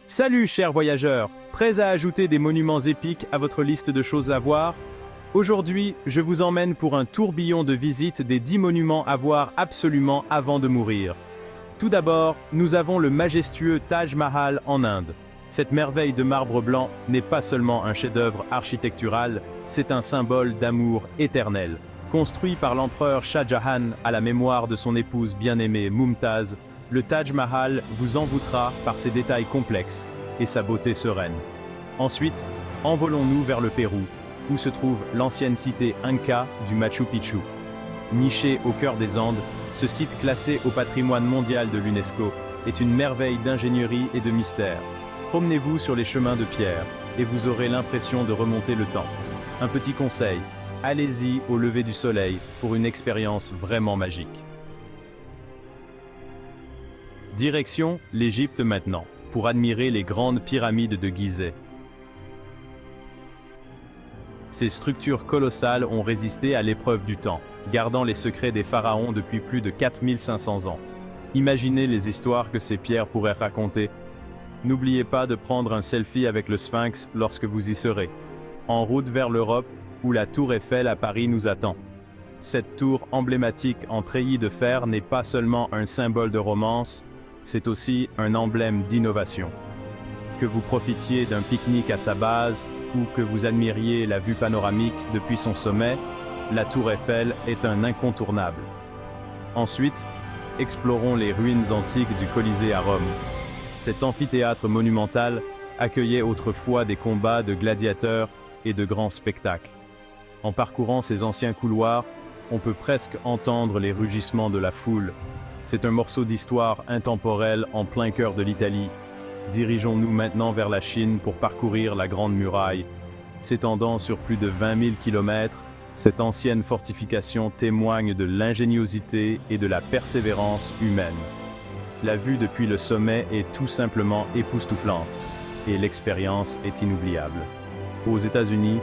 Salut chers voyageurs, prêts à ajouter des monuments épiques à votre liste de choses à voir? Aujourd'hui, je vous emmène pour un tourbillon de visite des 10 monuments à voir absolument avant de mourir. Tout d'abord, nous avons le majestueux Taj Mahal en Inde. Cette merveille de marbre blanc n'est pas seulement un chef-d'œuvre architectural, c'est un symbole d'amour éternel. Construit par l'empereur Shah Jahan à la mémoire de son épouse bien-aimée Mumtaz, le Taj Mahal vous envoûtera par ses détails complexes et sa beauté sereine. Ensuite, envolons-nous vers le Pérou, où se trouve l'ancienne cité Inca du Machu Picchu. Niché au cœur des Andes, ce site classé au patrimoine mondial de l'UNESCO est une merveille d'ingénierie et de mystère. Promenez-vous sur les chemins de pierre et vous aurez l'impression de remonter le temps. Un petit conseil, allez-y au lever du soleil pour une expérience vraiment magique. Direction l'Égypte maintenant, pour admirer les grandes pyramides de Gizeh. Ces structures colossales ont résisté à l'épreuve du temps, gardant les secrets des pharaons depuis plus de 4500 ans. Imaginez les histoires que ces pierres pourraient raconter. N'oubliez pas de prendre un selfie avec le Sphinx lorsque vous y serez. En route vers l'Europe, où la tour Eiffel à Paris nous attend. Cette tour emblématique en treillis de fer n'est pas seulement un symbole de romance, c'est aussi un emblème d'innovation. Que vous profitiez d'un pique-nique à sa base ou que vous admiriez la vue panoramique depuis son sommet, la tour Eiffel est un incontournable. Ensuite, explorons les ruines antiques du Colisée à Rome. Cet amphithéâtre monumental accueillait autrefois des combats de gladiateurs et de grands spectacles. En parcourant ces anciens couloirs, on peut presque entendre les rugissements de la foule. C'est un morceau d'histoire intemporelle en plein cœur de l'Italie. Dirigeons-nous maintenant vers la Chine pour parcourir la Grande Muraille. S'étendant sur plus de 20 000 km, cette ancienne fortification témoigne de l'ingéniosité et de la persévérance humaine. La vue depuis le sommet est tout simplement époustouflante, et l'expérience est inoubliable. Aux États-Unis,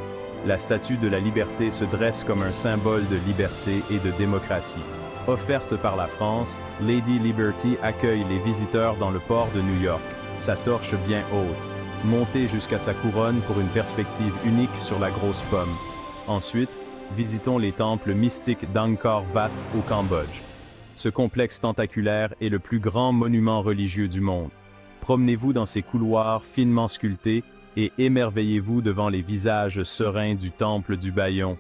la Statue de la Liberté se dresse comme un symbole de liberté et de démocratie. Offerte par la France, Lady Liberty accueille les visiteurs dans le port de New York, sa torche bien haute, montée jusqu'à sa couronne pour une perspective unique sur la grosse pomme. Ensuite, visitons les temples mystiques d'Angkor Wat au Cambodge. Ce complexe tentaculaire est le plus grand monument religieux du monde. Promenez-vous dans ces couloirs finement sculptés et émerveillez-vous devant les visages sereins du temple du Bayon.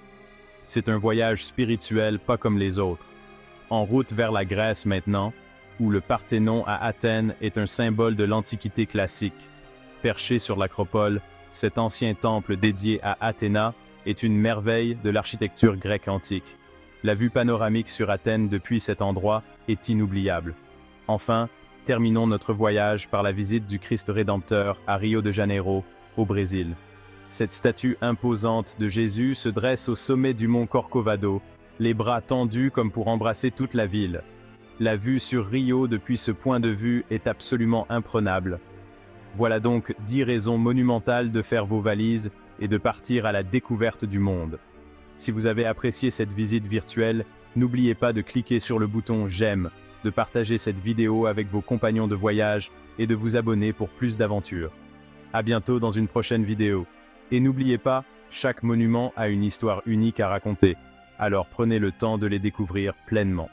C'est un voyage spirituel pas comme les autres. En route vers la Grèce maintenant, où le Parthénon à Athènes est un symbole de l'Antiquité classique. Perché sur l'acropole, cet ancien temple dédié à Athéna est une merveille de l'architecture grecque antique. La vue panoramique sur Athènes depuis cet endroit est inoubliable. Enfin, terminons notre voyage par la visite du Christ Rédempteur à Rio de Janeiro, au Brésil. Cette statue imposante de Jésus se dresse au sommet du mont Corcovado, les bras tendus comme pour embrasser toute la ville. La vue sur Rio depuis ce point de vue est absolument imprenable. Voilà donc 10 raisons monumentales de faire vos valises et de partir à la découverte du monde. Si vous avez apprécié cette visite virtuelle, n'oubliez pas de cliquer sur le bouton « J'aime », de partager cette vidéo avec vos compagnons de voyage et de vous abonner pour plus d'aventures. À bientôt dans une prochaine vidéo. Et n'oubliez pas, chaque monument a une histoire unique à raconter. Alors prenez le temps de les découvrir pleinement.